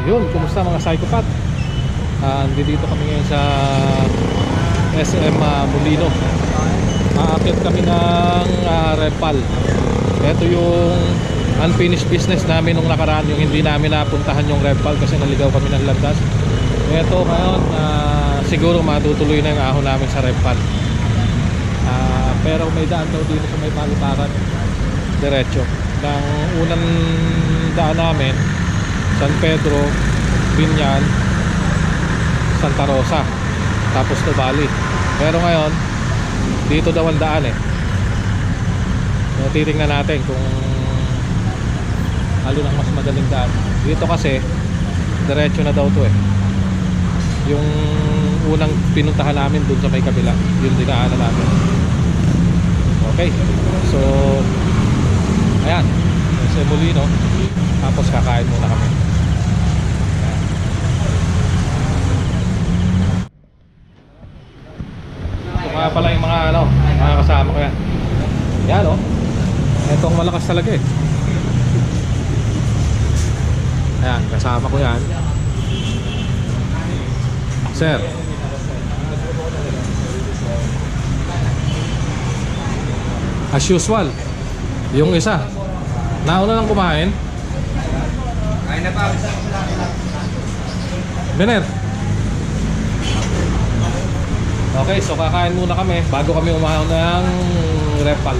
Yun, kumusta mga psychopath? Dito kami ngayon sa SM Molino. Aakit kami ng Repal. Ito yung unfinished business namin nung nakaraan, yung hindi namin napuntahan yung Repal kasi naligaw kami ng landas. Ito ngayon, siguro matutuloy na yung ahon namin sa Repal. Pero may daan daw dito sa may Paliparan, diretso. Ang unang daan namin, San Pedro, Binyan, Santa Rosa, tapos Nuvali. Pero ngayon dito daw ang daan eh. So, titingnan natin kung alin ang mas madaling daan. Dito kasi diretso na daw to eh. Yung unang pinuntahan namin dun sa may kabila, yung dinaanan namin. Okay, so ayan, sa Molino. Tapos kakain muna kami. Ito nga pala yung mga kasama ko yan. Yan o, etong malakas talaga eh. Ayan, kasama ko yan. Sir, as usual, yung isa nauna lang kumain. Kain na pa. Bener. Okay, so kakain muna kami bago kami umahon ng Repal.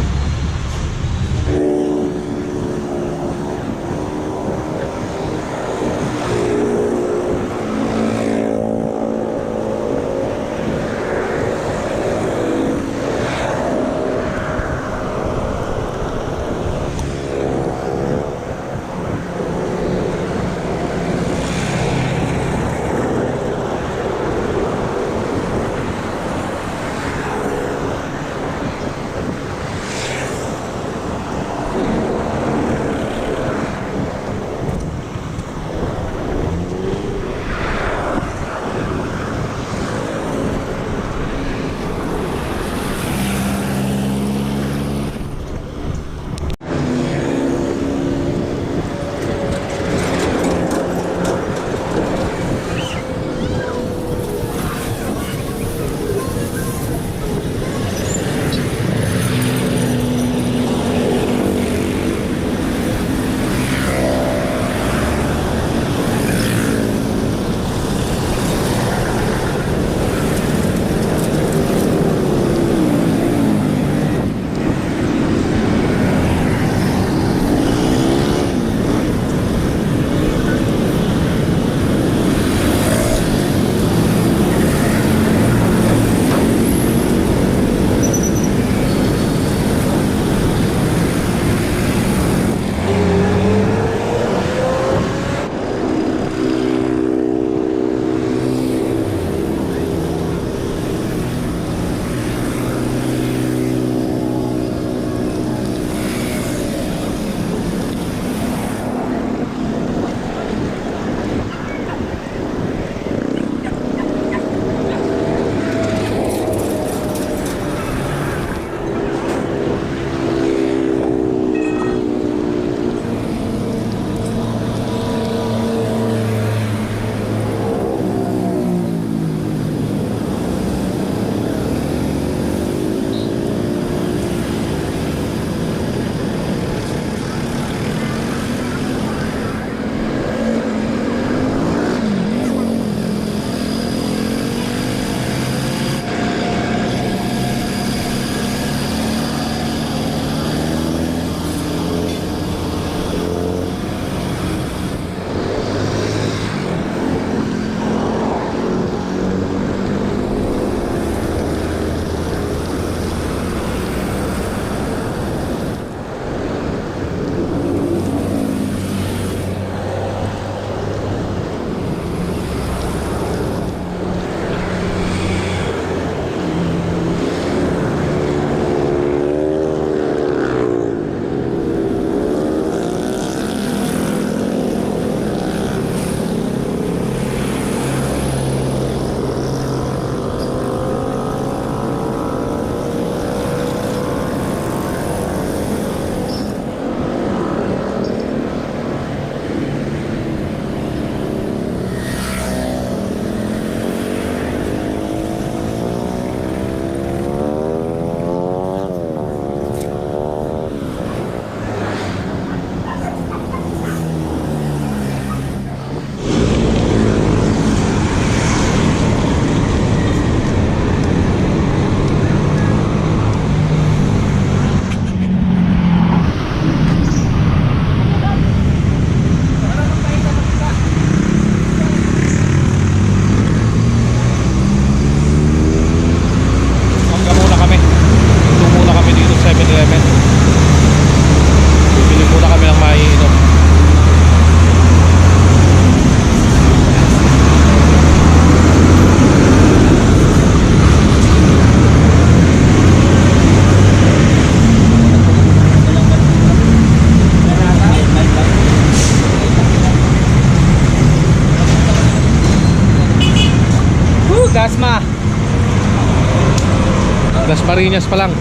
Marinas pa lang.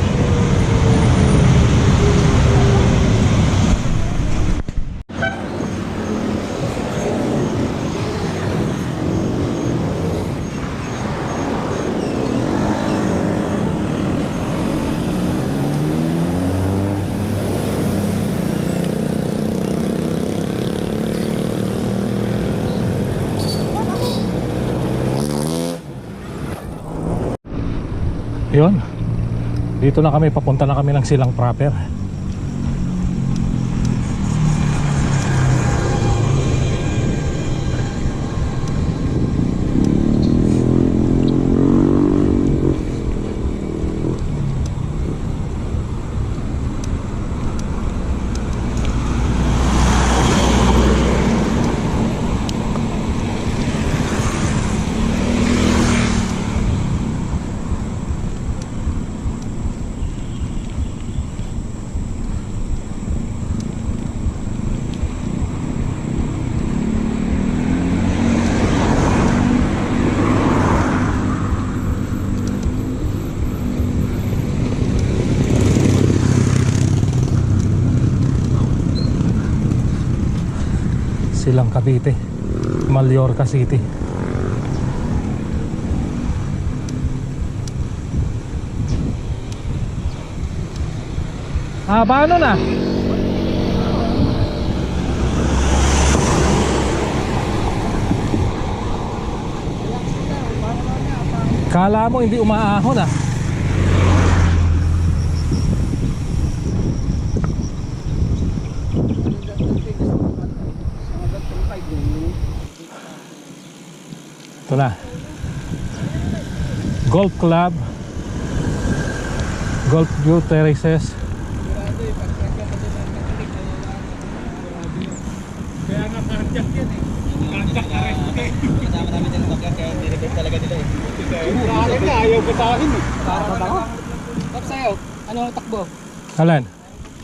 Yun, dito na kami, papunta na kami ng Silang proper. Silang Cavite, Mallorca City. Paano na? Kala mo hindi umaahon ah. Ito na, Golf Club, Golf View Terraces. Kaya nga kardiak yan eh. Kardiak na rin. Kasama namin yung bakyan kaya nirevent talaga nila eh. Sa akin na, ayaw ko sa akin eh. Para ako. Tap sa'yo, ano takbo? Alan?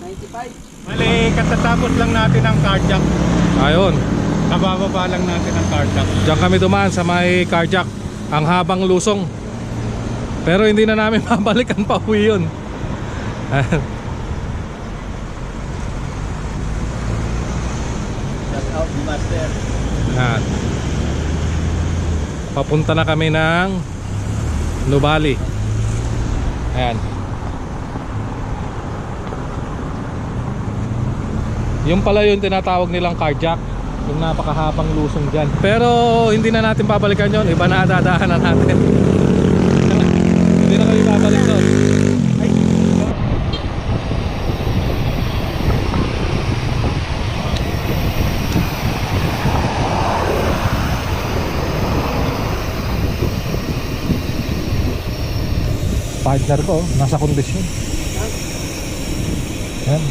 95. Mali, katatapos lang natin ang carjack. Ayun, Kabababa lang natin ang carjack. diyan kami dumaan sa may carjack, ang habang lusong. Pero hindi na namin mabalikan pa uwi yun. Shout out master. Yan. Papunta na kami ng Nubali. Ayan. Yung pala yung tinatawag nilang carjack, yung napakahabang lusong dyan. Pero hindi na natin babalikan yon, iba na dadaanan natin. Hindi na kami babalik doon. Partner ko, nasa kondisyon. Yan.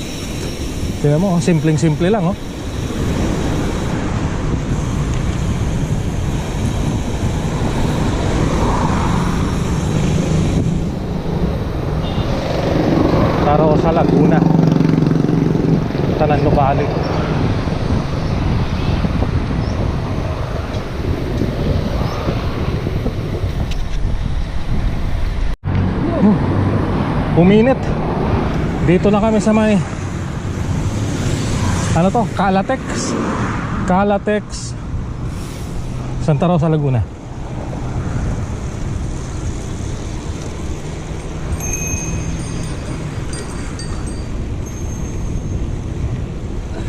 Tingnan mo, simpleng-simple lang oh. Taro sa Laguna, Tanan Nubali. Uminit. Dito na kami sa may ano to? Calatex Santa Rosa, Laguna.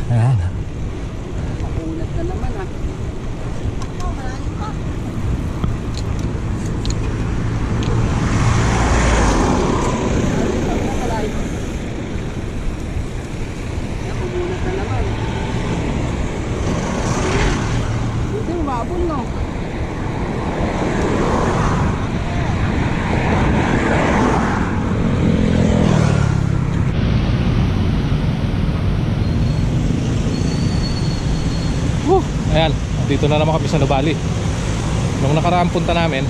Ayan. Makunat na naman ah. Makunat na naman. Buti umabon no. Ayan, dito na naman kami sa Nubali. Nung nakaraang punta namin,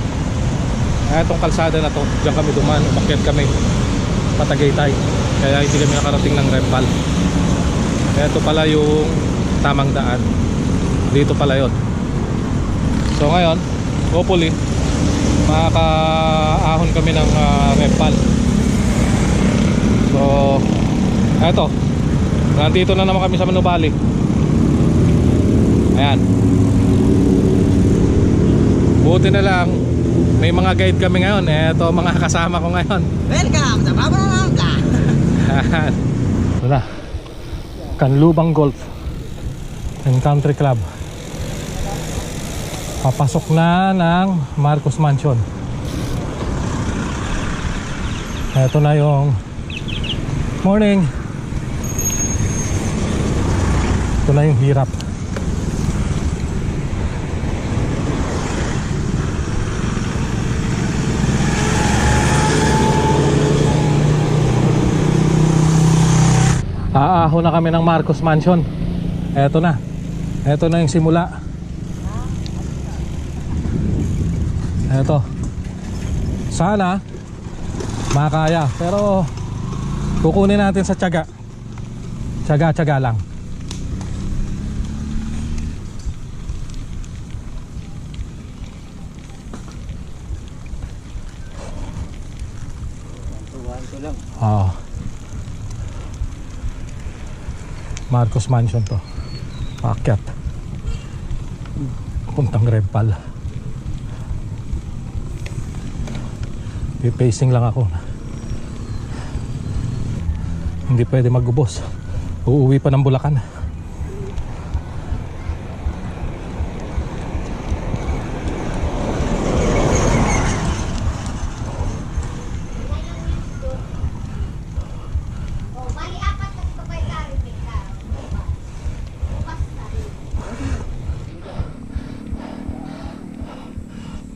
itong kalsada na to, diyan kami dumaan, umakyat kami Patagaytay, kaya hindi kami nakarating ng Rempal. Ito pala yung tamang daan, dito pala yun. So ngayon, hopefully makakaahon kami ng Rempal. So eto, nandito na naman kami sa Manubali. Ayan, buti na lang may mga guide kami ngayon. Eto mga kasama ko ngayon. Welcome sa Pampanga. Ayan, wala, Canlubang Golf and Country Club. Papasok na ng Marcos Mansion. Ito na yung morning. Ito na yung hirap. Aaho na kami ng Marcos Mansion. Ito na. Ito na yung simula. Ito. Sana makaya, pero kukunin natin sa tiyaga. Tiyaga lang. Ito lang. Marcos Mansion to. Paakyat. Puntang Redpal. Pacing lang ako. Hindi pwede magubos. Uuwi pa ng Bulacan.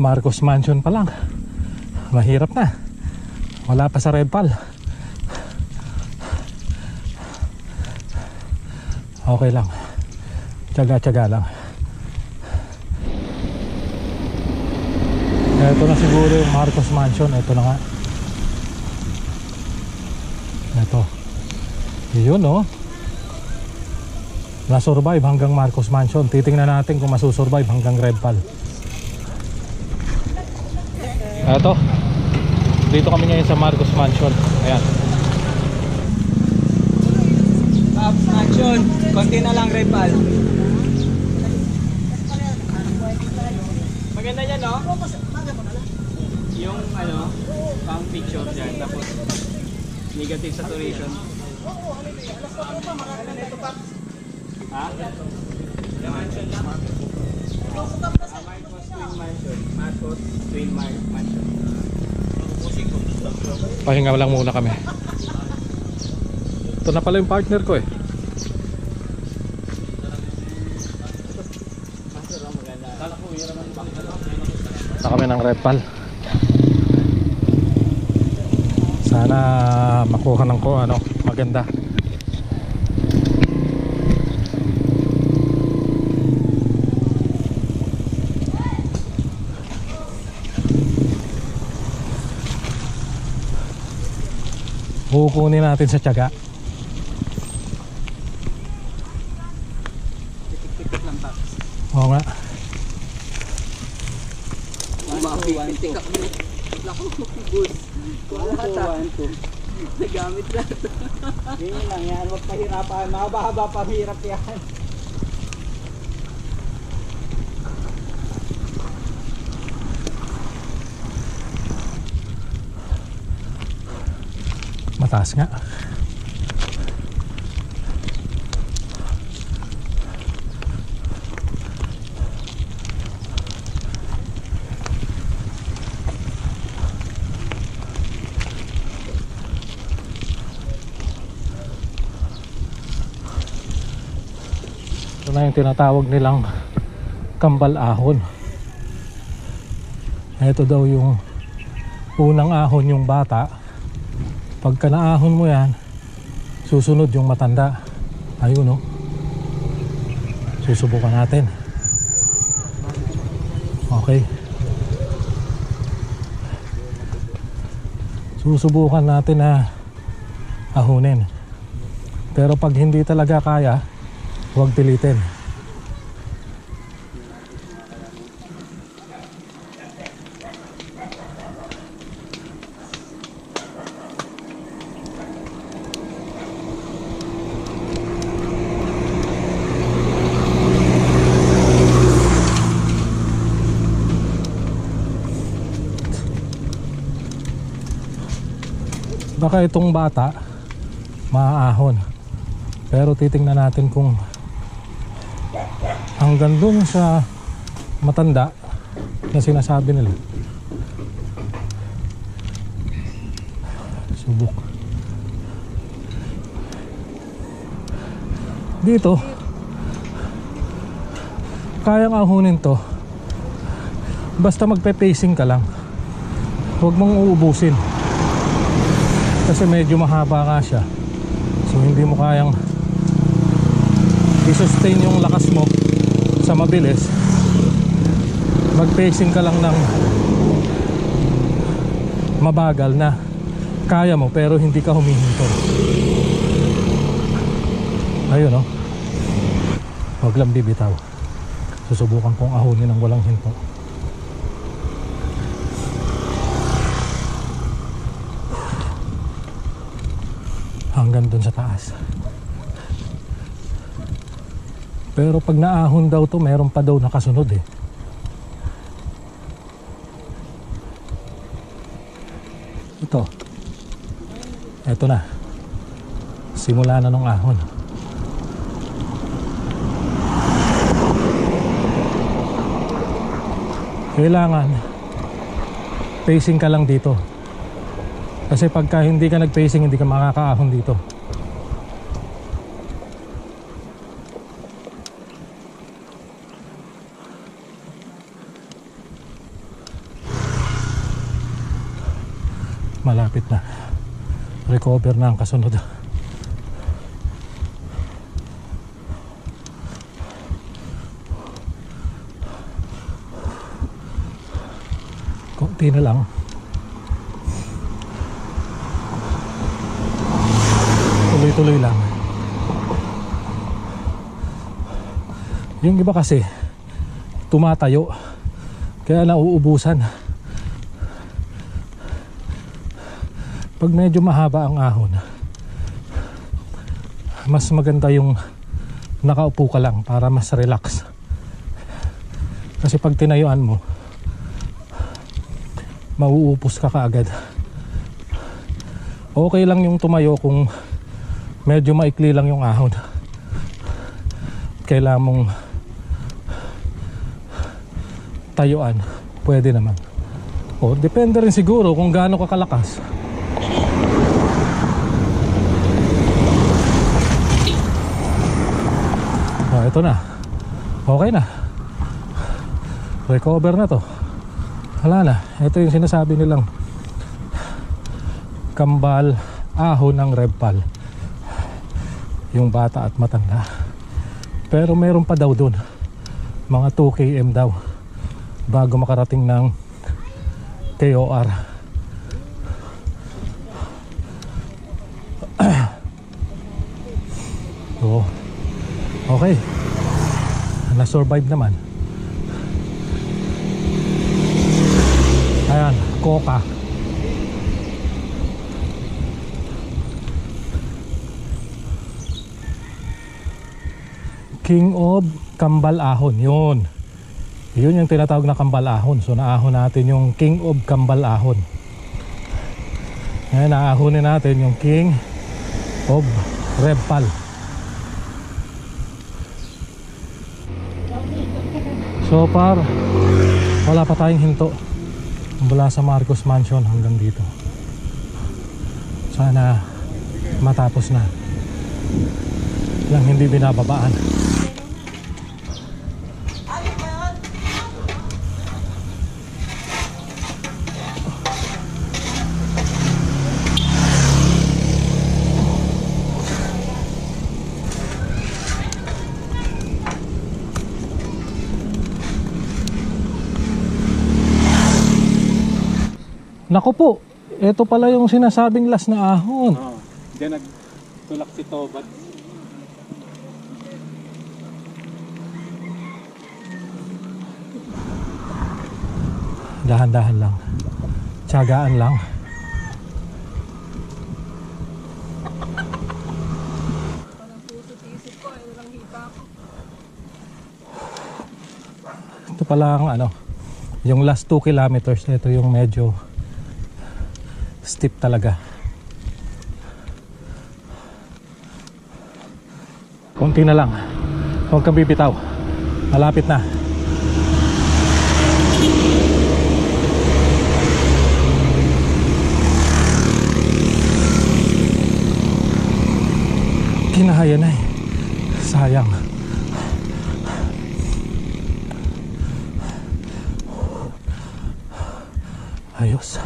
Marcos Mansion pa lang, mahirap na. Wala pa sa Redpal. Okay lang, tiyaga lang. Ito na siguro yung Marcos Mansion. Ito na nga. Ito. Yun, no? Nasurvive hanggang Marcos Mansion. Titingnan natin kung masusurvive hanggang Redpal. Ito, dito kami ngayon sa Marcos Mansion. Ayan. Mansion, konti na lang Redpal. Maganda yan, no? Yung pang picture dyan, tapos negative saturation. Ha? Mansion lang. Marcos Twin Mansion. Pahinga lang muna kami. Ito na pala yung partner ko eh. Na kami ng Redpal. Sana makuha ng ko maganda. Kukunin natin sa tiyaga. Tikit lang pa. Oo nga. Umapitik ako. Naku, bus. Nagamit na. Yun lang yan, huwag pahirapan. Mahaba-haba pahirap yan. Mataas nga. Ito na yung tinatawag nilang kambal ahon. Ito daw yung unang ahon yung bata. Pagka naahon mo yan, susunod yung matanda. Ayun, no? Susubukan natin. Okay. Susubukan natin na ahunin. Pero pag hindi talaga kaya, huwag pilitin. Baka itong bata maaahon, pero titingnan natin kung hanggang dun sa matanda na sinasabi nila. Subok dito, kayang ahunin to basta magpe-pacing ka lang, huwag mong uubusin kasi medyo mahaba nga siya, so hindi mo kayang i-sustain yung lakas mo sa mabilis. Mag-pacing ka lang ng mabagal na kaya mo pero hindi ka humihinto. Ayun, oh. Huwag lang bibitaw. Susubukan kong ahunin ng walang hinto. Hanggang dun sa taas. Pero pag naahon daw to, meron pa daw nakasunod eh. Ito na. Simula na nung ahon. Kailangan pacing ka lang dito. Kasi pagka hindi ka nag-pacing, hindi ka makakaahon dito. Malapit na. Recover na ang kasunod. Konti na lang. Tuloy-tuloy lang. Yung iba kasi tumatayo kaya nauubusan. Pag medyo mahaba ang ahon, mas maganda yung nakaupo ka lang para mas relax. Kasi pag tinayuan mo, mauupos ka kaagad. Okay lang yung tumayo kung medyo maikli lang yung ahon. Kailangan mong tayuan, pwede naman. O, depende rin siguro kung gaano ka kalakas. O, ito na. Okay na. Recover na to. Wala na. Ito yung sinasabi nilang kambal ahon ng Revpal. Yung bata at matanda. Pero meron pa daw dun. Mga 2 km daw bago makarating ng KOR. So, okay. Na-survive naman. Ayan, Coca. King of Kambal Ahon. Yun yung tinatawag na Kambal Ahon. So naahon natin yung King of Kambal Ahon. Ngayon naahonin natin yung King of Revpal. So far wala pa tayong hinto mula sa Marcos Mansion hanggang dito. Sana matapos na lang hindi binababaan. Naku po, ito pala yung sinasabing last na ahon. Diyan nagtulak si Tobat. Dahan-dahan lang. Tiyagaan lang. Ito pala ang yung last 2 kilometers. Ito yung medyo steep talaga. Konti na lang. Huwag kang bibitaw. Malapit na. Kinahaya na eh. Sayang. Ayos.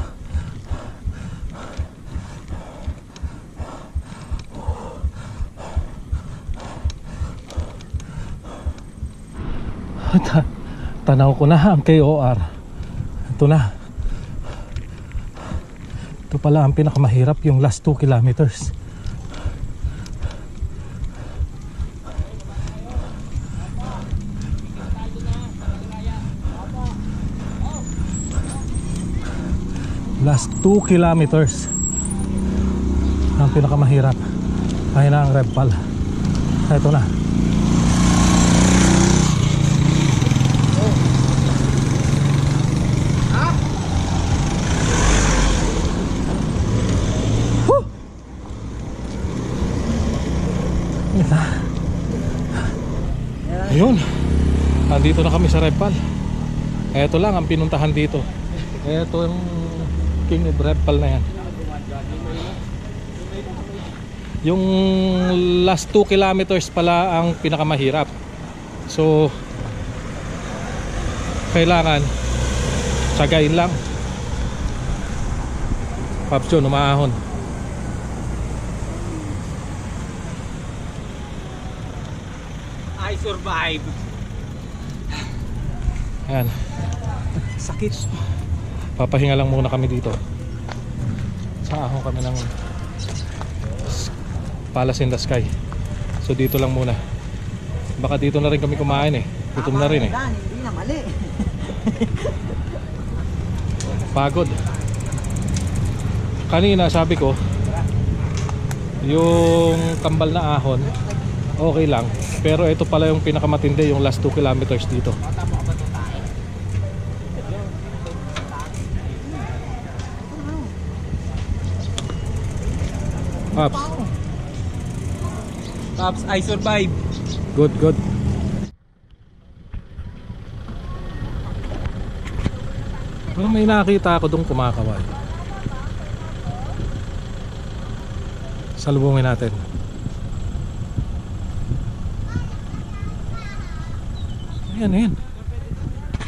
Tanaw ko na ang KOR. Ito na. Ito pala ang pinakamahirap, yung last 2 kilometers. Last 2 kilometers ang pinakamahirap. Kaya na ang Rebpal. Ito na. Ayun, andito na kami sa Rebpal. Ito lang ang pinuntahan dito. Ito yung King of Rebpal na yan. Yung last 2 kilometers pala ang pinakamahirap. So kailangan tsagain lang. Pops John, umaahon. I survive. Yan. Sakit. Papahinga lang muna kami dito. Sa ahon kami ng Palace in the Sky. So dito lang muna. Baka dito na rin kami kumain eh. Gutom na rin eh. Hindi na mali. Pagod. Kanina sabi ko, yung kambal na ahon okay lang, pero ito pala yung pinakamatindi, yung last 2 kilometers dito. Pops, Pops, I survive. good, good. Well, may nakita ako doon kumakaway. Salubungin natin. Ayan, ayan.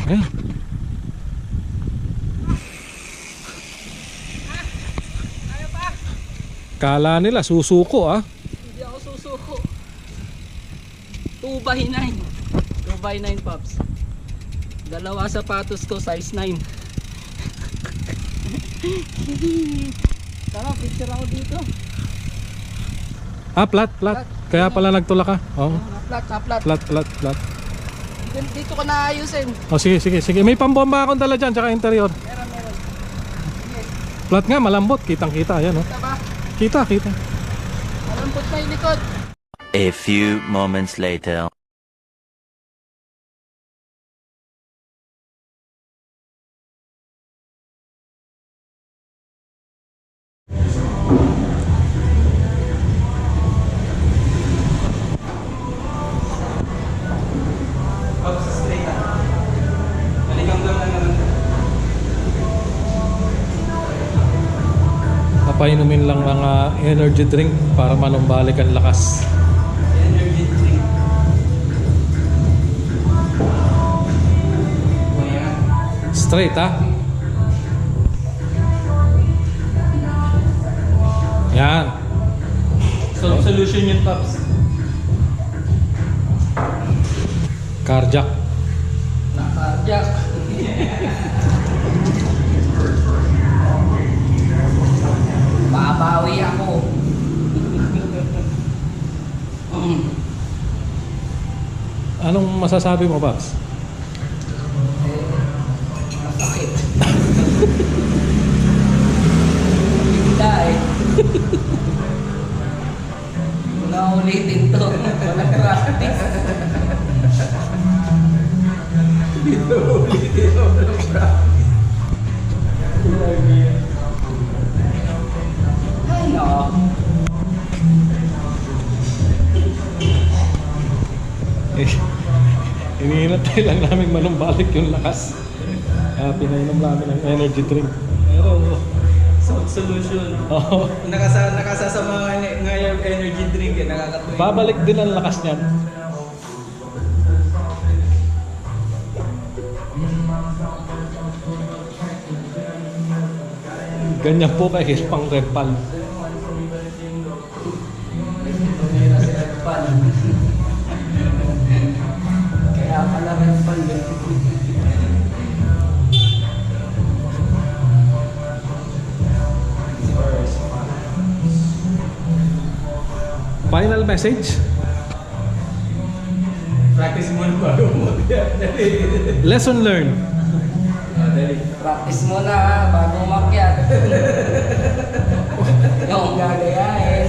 Ayan. Kala nila susuko ah. Hindi ako susuko. 2x9. 2x9 Pops. Dalawa sapatos ko size 9. Tara, picture ako dito. Ah, flat, flat. Kaya pala nagtula ka. Oo. Flat, flat. Flat, flat, flat. Dito ko naayusin. Oh, sige, sige, sige. May pambomba akong dala dyan, tsaka interior. Meron. Flat nga, malambot. Kitang-kita, ayan oh. Kita ba? Kita, kita. Malambot na yung likod. A few moments later. Papainumin lang mga energy drink para manumbalik ang lakas. Energy drink. Straight ha. Yan. Solution yun, Pops. Carjack. Nakaadyak. Babawi ako. Anong masasabi mo, Paps? Masakit. Hindi eh. Wala ulitin to. Wala practice. Ay, no. Inihinatay lang namin manumbalik yung lakas. Kaya pinainom namin ng energy drink. Pero, Solution. oh, Nakasasama nga yung energy drink eh. Nakakatuwa. babalik din ang lakas niyan. Ganyan po kahit pang Repal. Kaya pala rin pala. Final message? Practice mo na bago mo. Lesson learned. Practice mo na bago umakyat. Yung gagayain.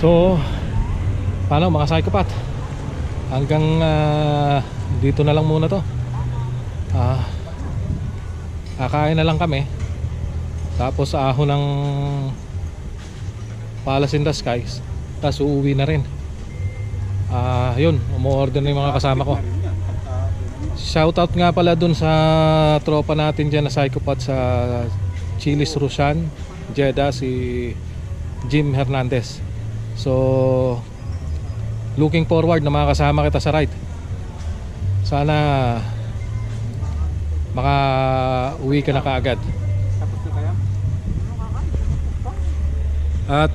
So, paano mga psychopath? Hanggang dito na lang muna to. Kakain na lang kami. Tapos ahon ng Palace in the Skies. Tapos uuwi na rin. Yun, umu-order na yung mga kasama ko. Shoutout nga pala dun sa tropa natin dyan na psychopath sa Chilis Rusan, Jeddah, si Jim Hernandez. So looking forward na makakasama kita sa ride. Sana maka-uwi ka na kaagad. At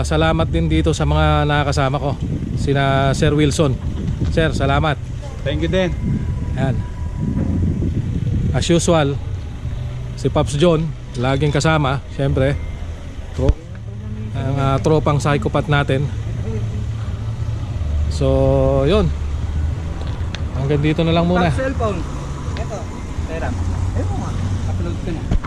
salamat din dito sa mga nakakasama ko. Sina Sir Wilson. Sir, salamat. Thank you din. Yan. As usual, si Pops John, laging kasama, syempre. Ang tropang psychopath natin. So, yun. Hanggang dito na lang muna. Cellphone. Ito. Pera. Ito nga. Upload ko na.